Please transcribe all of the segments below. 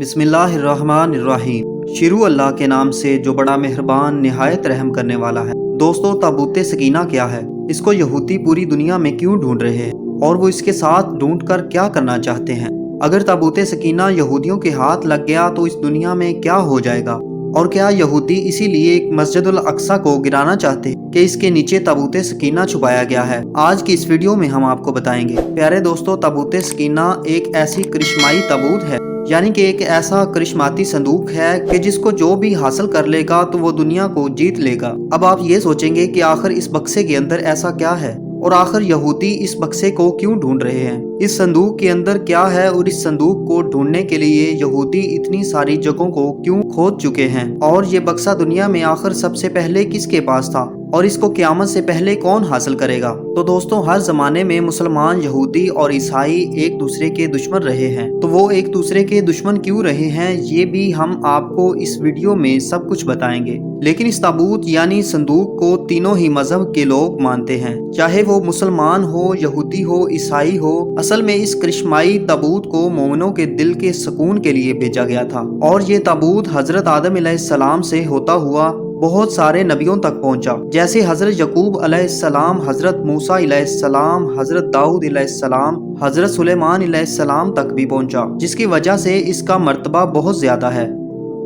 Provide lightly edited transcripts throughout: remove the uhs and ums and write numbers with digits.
बिस्मिल्लाहिर्रहमानिर्रहीम। शुरू अल्लाह के नाम से जो बड़ा मेहरबान निहायत रहम करने वाला है। दोस्तों, ताबूत सकीना क्या है? इसको यहूदी पूरी दुनिया में क्यों ढूंढ रहे हैं और वो इसके साथ ढूंढ कर क्या करना चाहते हैं? अगर ताबूत सकीना यहूदियों के हाथ लग गया तो इस दुनिया में क्या हो जाएगा? और क्या यहूदी इसीलिए एक मस्जिदुल अक्सा को गिराना चाहते हैं कि इसके नीचे ताबूत सकीना छुपाया गया है? आज की इस वीडियो में हम आपको बताएंगे। प्यारे दोस्तों, ताबूत सकीना एक ऐसी करिश्माई ताबूत है, यानी कि एक ऐसा करिश्माती संदूक है कि जिसको जो भी हासिल कर लेगा तो वो दुनिया को जीत लेगा। अब आप ये सोचेंगे कि आखिर इस बक्से के अंदर ऐसा क्या है और आखिर यहूदी इस बक्से को क्यों ढूंढ रहे हैं? इस संदूक के अंदर क्या है और इस संदूक को ढूंढने के लिए यहूदी इतनी सारी जगहों को क्यों खोद चुके हैं? और ये बक्सा दुनिया में आखिर सबसे पहले किसके पास था और इसको क़यामत से पहले कौन हासिल करेगा? तो दोस्तों, हर जमाने में मुसलमान, यहूदी और ईसाई एक दूसरे के दुश्मन रहे हैं। तो वो एक दूसरे के दुश्मन क्यों रहे हैं, ये भी हम आपको इस वीडियो में सब कुछ बताएंगे। लेकिन इस ताबूत यानी संदूक को तीनों ही मजहब के लोग मानते हैं, चाहे वो मुसलमान हो, यहूदी हो, ईसाई हो। असल में इस करिश्माई ताबूत को मोमिनों के दिल के सुकून के लिए भेजा गया था और ये ताबूत हजरत आदम अलैहिस्सलाम से होता हुआ बहुत सारे नबियों तक पहुंचा, जैसे हजरत यकूब अलैहिस्सलाम, हजरत मूसा अलैहिस्सलाम, हजरत दाऊद अलैहिस्सलाम, हजरत सुलेमान अलैहिस्सलाम तक भी पहुंचा, जिसकी वजह से इसका मर्तबा बहुत ज्यादा है।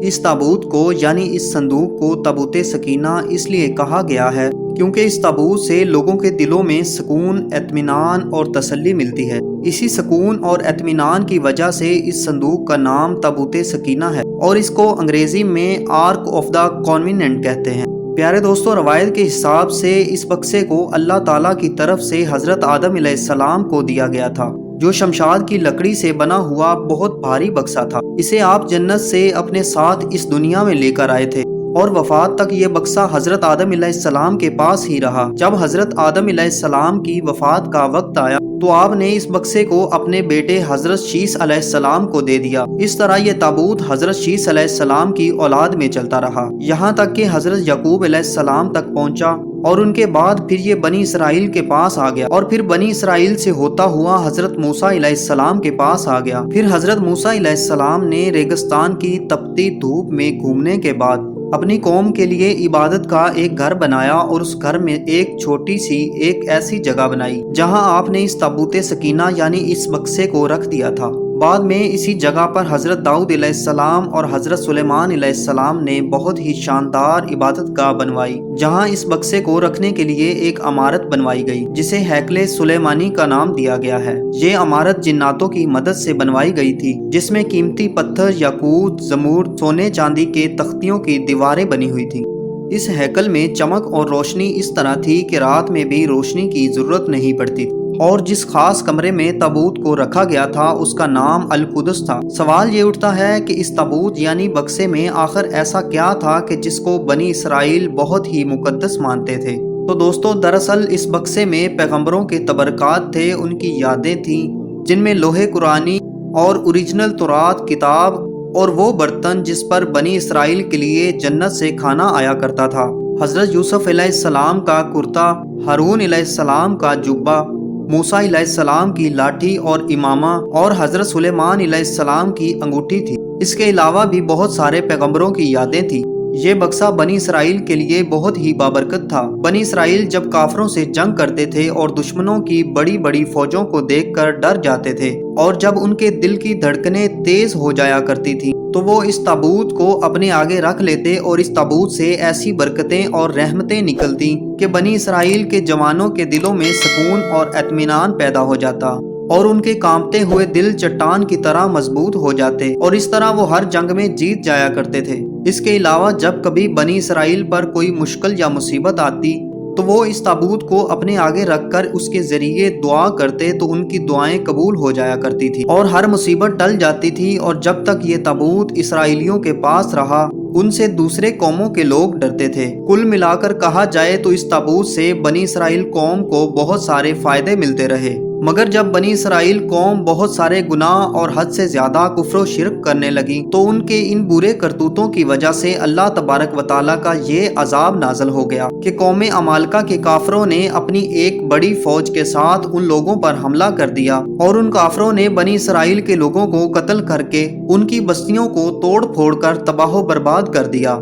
इस ताबूत को यानी इस संदूक को ताबूत सकीना इसलिए कहा गया है क्योंकि इस ताबूत से लोगों के दिलों में सुकून, इत्मीनान और तसल्ली मिलती है। इसी सुकून और इत्मीनान की वजह से इस संदूक का नाम ताबूत सकीना है और इसको अंग्रेजी में आर्क ऑफ द कॉन्विनेंट कहते हैं। प्यारे दोस्तों, रवायत के हिसाब से इस बक्से को अल्लाह ताला की तरफ से हजरत आदम अलैहिस्सलाम को दिया गया था, जो शमशाद की लकड़ी से बना हुआ बहुत भारी बक्सा था। इसे आप जन्नत से अपने साथ इस दुनिया में लेकर आए थे और वफात तक ये बक्सा हजरत आदम अलैहिस्सलाम के पास ही रहा। जब हजरत आदम अलैहिस्सलाम की वफात का वक्त आया तो आपने इस बक्से को अपने बेटे हजरत शीस अलैहिस्सलाम को दे दिया। इस तरह ये ताबूत हजरत शीस अलैहिस्सलाम की औलाद में चलता रहा, यहाँ तक कि हजरत यकूब अलैहिस्सलाम तक पहुँचा और उनके बाद फिर ये बनी इसराइल के पास आ गया और फिर बनी इसराइल से होता हुआ हजरत मूसा अलैहिस्सलाम के पास आ गया। फिर हजरत मूसा अलैहिस्सलाम ने रेगिस्तान की तपती धूप में घूमने के बाद अपनी कौम के लिए इबादत का एक घर बनाया और उस घर में एक छोटी सी एक ऐसी जगह बनाई जहां आपने इस ताबूत सकीना यानी इस बक्से को रख दिया था। बाद में इसी जगह पर हजरत दाऊद अलैहिस्सलाम और हजरत सुलेमान अलैहिस्सलाम ने बहुत ही शानदार इबादत गाह बनवाई, जहां इस बक्से को रखने के लिए एक इमारत बनवाई गई जिसे हैकले सुलेमानी का नाम दिया गया है। ये इमारत जिन्नातों की मदद से बनवाई गई थी, जिसमें कीमती पत्थर, याकूत, जमूर, सोने चांदी के तख्तियों की दीवारें बनी हुई थी। इस हैकल में चमक और रोशनी इस तरह थी कि रात में भी रोशनी की जरूरत नहीं पड़ती थी और जिस खास कमरे में ताबूत को रखा गया था उसका नाम अल कुदस था। सवाल ये उठता है कि इस ताबूत यानी बक्से में आखिर ऐसा क्या था कि जिसको बनी इसराइल बहुत ही मुकद्दस मानते थे? तो दोस्तों, दरअसल इस बक्से में पैगंबरों के तबरकात थे, उनकी यादें थीं, जिनमें लोहे कुरानी और ओरिजिनल तौरात किताब और वो बर्तन जिस पर बनी इसराइल के लिए जन्नत से खाना आया करता था, हजरत यूसुफ अलैहिस्सलाम का कुर्ता, हारून अलैहिस्सलाम का जुब्बा, मूसा अलैहिस्सलाम की लाठी और इमामा और हजरत सुलेमान अलैहिस्सलाम की अंगूठी थी। इसके अलावा भी बहुत सारे पैगंबरों की यादें थी। ये बक्सा बनी इसराइल के लिए बहुत ही बाबरकत था। बनी इसराइल जब काफरों से जंग करते थे और दुश्मनों की बड़ी बड़ी फौजों को देखकर डर जाते थे और जब उनके दिल की धड़कनें तेज हो जाया करती थी तो वो इस ताबूत को अपने आगे रख लेते और इस ताबूत से ऐसी बरकतें और रहमतें निकलती कि बनी इसराइल के जवानों के दिलों में सुकून और इत्मीनान पैदा हो जाता और उनके कांपते हुए दिल चट्टान की तरह मजबूत हो जाते और इस तरह वो हर जंग में जीत जाया करते थे। इसके अलावा जब कभी बनी इसराइल पर कोई मुश्किल या मुसीबत आती तो वो इस ताबूत को अपने आगे रखकर उसके जरिए दुआ करते तो उनकी दुआएं कबूल हो जाया करती थी और हर मुसीबत टल जाती थी। और जब तक ये ताबूत इसराइलियों के पास रहा उनसे दूसरे कौमों के लोग डरते थे। कुल मिलाकर कहा जाए तो इस ताबूत से बनी इसराइल कौम को बहुत सारे फायदे मिलते रहे। मगर जब बनी इसराइल कौम बहुत सारे गुनाह और हद से ज्यादा कुफ्र व शिरक करने लगी तो उनके इन बुरे करतूतों की वजह से अल्लाह तबारक व तआला का ये अजाब नाज़िल हो गया कि कौम अमालका के काफरों ने अपनी एक बड़ी फौज के साथ उन लोगों पर हमला कर दिया और उन काफरों ने बनी इसराइल के लोगों को कत्ल करके उनकी बस्तियों को तोड़ फोड़ कर तबाह बर्बाद कर दिया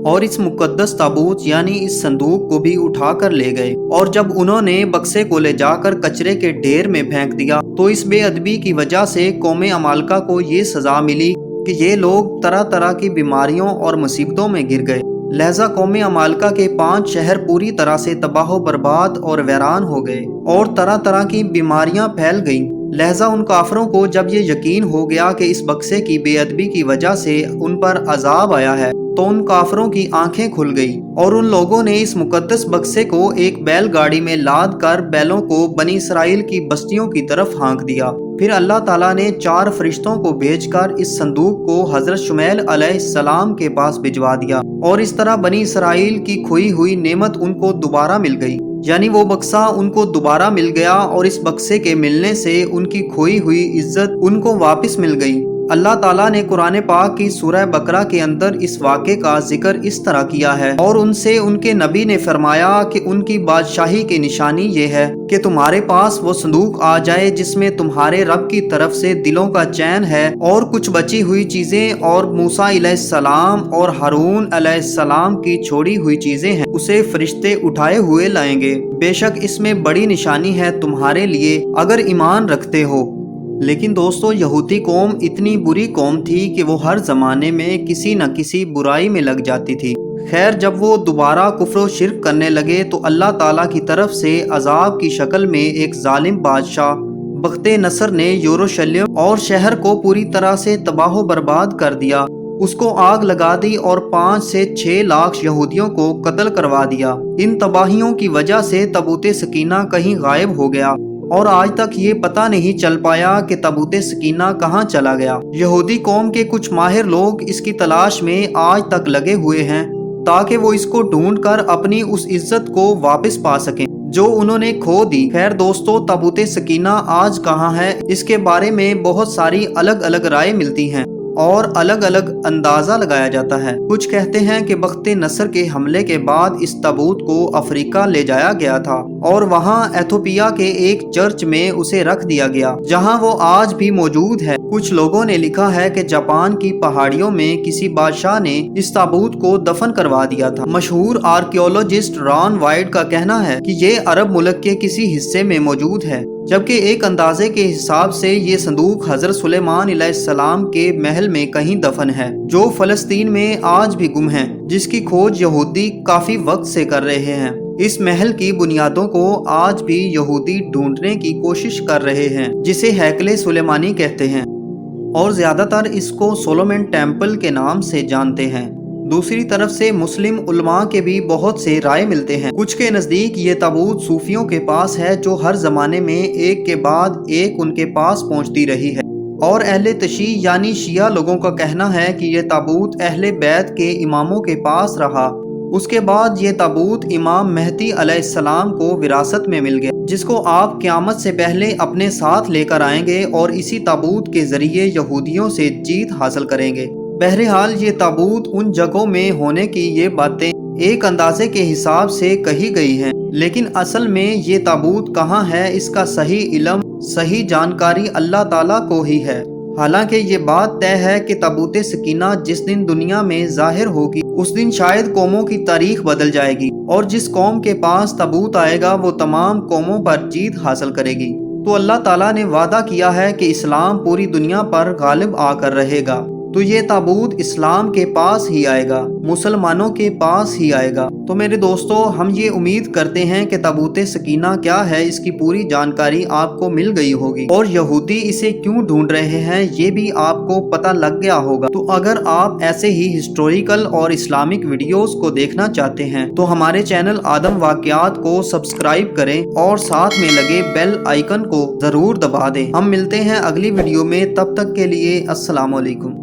और इस मुकद्दस ताबूत यानी इस संदूक को भी उठा कर ले गए। और जब उन्होंने बक्से को ले जाकर कचरे के ढेर में फेंक दिया तो इस बेअदबी की वजह से कौम अमालका को ये सजा मिली कि ये लोग तरह तरह की बीमारियों और मुसीबतों में घिर गए। लिहाजा कौम अमालका के 5 शहर पूरी तरह से तबाह बर्बाद और वैरान हो गए और तरह तरह की बीमारियां फैल गईं। लिहाजा उन काफरों को जब ये यकीन हो गया कि इस बक्से की बेअदबी की वजह से उन पर अजाब आया है तो उन काफरों की आंखें खुल गई और उन लोगों ने इस मुकद्दस बक्से को एक बैलगाड़ी में लाद कर बैलों को बनी इसराइल की बस्तियों की तरफ हाँक दिया। फिर अल्लाह ताला ने 4 फरिश्तों को भेजकर इस संदूक को हजरत शुमैल अलैहिस्सलाम के पास भिजवा दिया और इस तरह बनी इसराइल की खोई हुई नेमत उनको दोबारा मिल गई, यानी वो बक्सा उनको दोबारा मिल गया और इस बक्से के मिलने से उनकी खोई हुई इज्जत उनको वापस मिल गई। अल्लाह ताला ने कुरान पाक की सूरह बकरा के अंदर इस वाक़े का जिक्र इस तरह किया है और उनसे उनके नबी ने फरमाया कि उनकी बादशाही की निशानी ये है कि तुम्हारे पास वो संदूक आ जाए जिसमें तुम्हारे रब की तरफ से दिलों का चैन है और कुछ बची हुई चीजें और मूसा अलैहिस्सलाम और हारून अलैहिस्सलाम की छोड़ी हुई चीजें हैं, उसे फरिश्ते उठाए हुए लाएंगे। बेशक इसमें बड़ी निशानी है तुम्हारे लिए अगर ईमान रखते हो। लेकिन दोस्तों, यहूदी कौम इतनी बुरी कौम थी कि वो हर ज़माने में किसी न किसी बुराई में लग जाती थी। खैर, जब वो दोबारा कुफ्र व शिर्क करने लगे तो अल्लाह ताला की तरफ से अजाब की शक्ल में एक जालिम बादशाह बख्ते नसर ने यरूशलेम और शहर को पूरी तरह से तबाह बर्बाद कर दिया। उसको आग लगा दी और 5 से 6 लाख यहूदियों को कत्ल करवा दिया। इन तबाहियों की वजह से ताबूत सकीना कहीं गायब हो गया और आज तक ये पता नहीं चल पाया कि ताबूत सकीना कहाँ चला गया। यहूदी कौम के कुछ माहिर लोग इसकी तलाश में आज तक लगे हुए हैं ताकि वो इसको ढूंढकर अपनी उस इज्जत को वापस पा सकें जो उन्होंने खो दी। खैर दोस्तों, ताबूत सकीना आज कहाँ है इसके बारे में बहुत सारी अलग अलग राय मिलती हैं और अलग अलग अंदाजा लगाया जाता है। कुछ कहते हैं कि बख्ते नसर के हमले के बाद इस ताबूत को अफ्रीका ले जाया गया था और वहां एथोपिया के एक चर्च में उसे रख दिया गया जहां वो आज भी मौजूद है। कुछ लोगों ने लिखा है कि जापान की पहाड़ियों में किसी बादशाह ने इस ताबूत को दफन करवा दिया था। मशहूर आर्कियोलॉजिस्ट रॉन वाइट का कहना है कि ये अरब मुल्क के किसी हिस्से में मौजूद है, जबकि एक अंदाजे के हिसाब से ये संदूक हजरत सुलेमान अलैहिस्सलाम के महल में कहीं दफन है जो फलस्तीन में आज भी गुम है, जिसकी खोज यहूदी काफी वक्त से कर रहे हैं। इस महल की बुनियादों को आज भी यहूदी ढूंढने की कोशिश कर रहे हैं जिसे हैकले सुलेमानी कहते हैं और ज्यादातर इसको सोलोमन टेम्पल के नाम से जानते हैं। दूसरी तरफ से मुस्लिम उलमा के भी बहुत से राय मिलते हैं। कुछ के नज़दीक ये ताबूत सूफियों के पास है जो हर जमाने में एक के बाद एक उनके पास पहुंचती रही है और अहले तशी यानी शिया लोगों का कहना है कि ये ताबूत अहले बैत के इमामों के पास रहा। उसके बाद ये ताबूत इमाम मेहदी अलैहिस्सलाम को विरासत में मिल गया जिसको आप क़यामत से पहले अपने साथ लेकर आएंगे और इसी ताबूत के जरिए यहूदियों से जीत हासिल करेंगे। बहरहाल ये ताबूत उन जगहों में होने की ये बातें एक अंदाजे के हिसाब से कही गई हैं, लेकिन असल में ये ताबूत कहाँ है इसका सही इल्म सही जानकारी अल्लाह ताला को ही है। हालांकि ये बात तय है कि ताबूत सकीना जिस दिन दुनिया में जाहिर होगी उस दिन शायद कौमों की तारीख बदल जाएगी और जिस कौम के पास ताबूत आएगा वो तमाम कौमों पर जीत हासिल करेगी। तो अल्लाह ताला ने वादा किया है कि इस्लाम पूरी दुनिया पर गालिब आकर रहेगा, तो ये ताबूत इस्लाम के पास ही आएगा, मुसलमानों के पास ही आएगा। तो मेरे दोस्तों, हम ये उम्मीद करते हैं कि ताबूत सकीना क्या है इसकी पूरी जानकारी आपको मिल गई होगी और यहूदी इसे क्यों ढूंढ रहे हैं ये भी आपको पता लग गया होगा। तो अगर आप ऐसे ही हिस्टोरिकल और इस्लामिक वीडियोस को देखना चाहते हैं तो हमारे चैनल आदम वाक़ियात को सब्सक्राइब करें और साथ में लगे बेल आइकन को जरूर दबा दें। हम मिलते हैं अगली वीडियो में, तब तक के लिए अस्सलाम वालेकुम।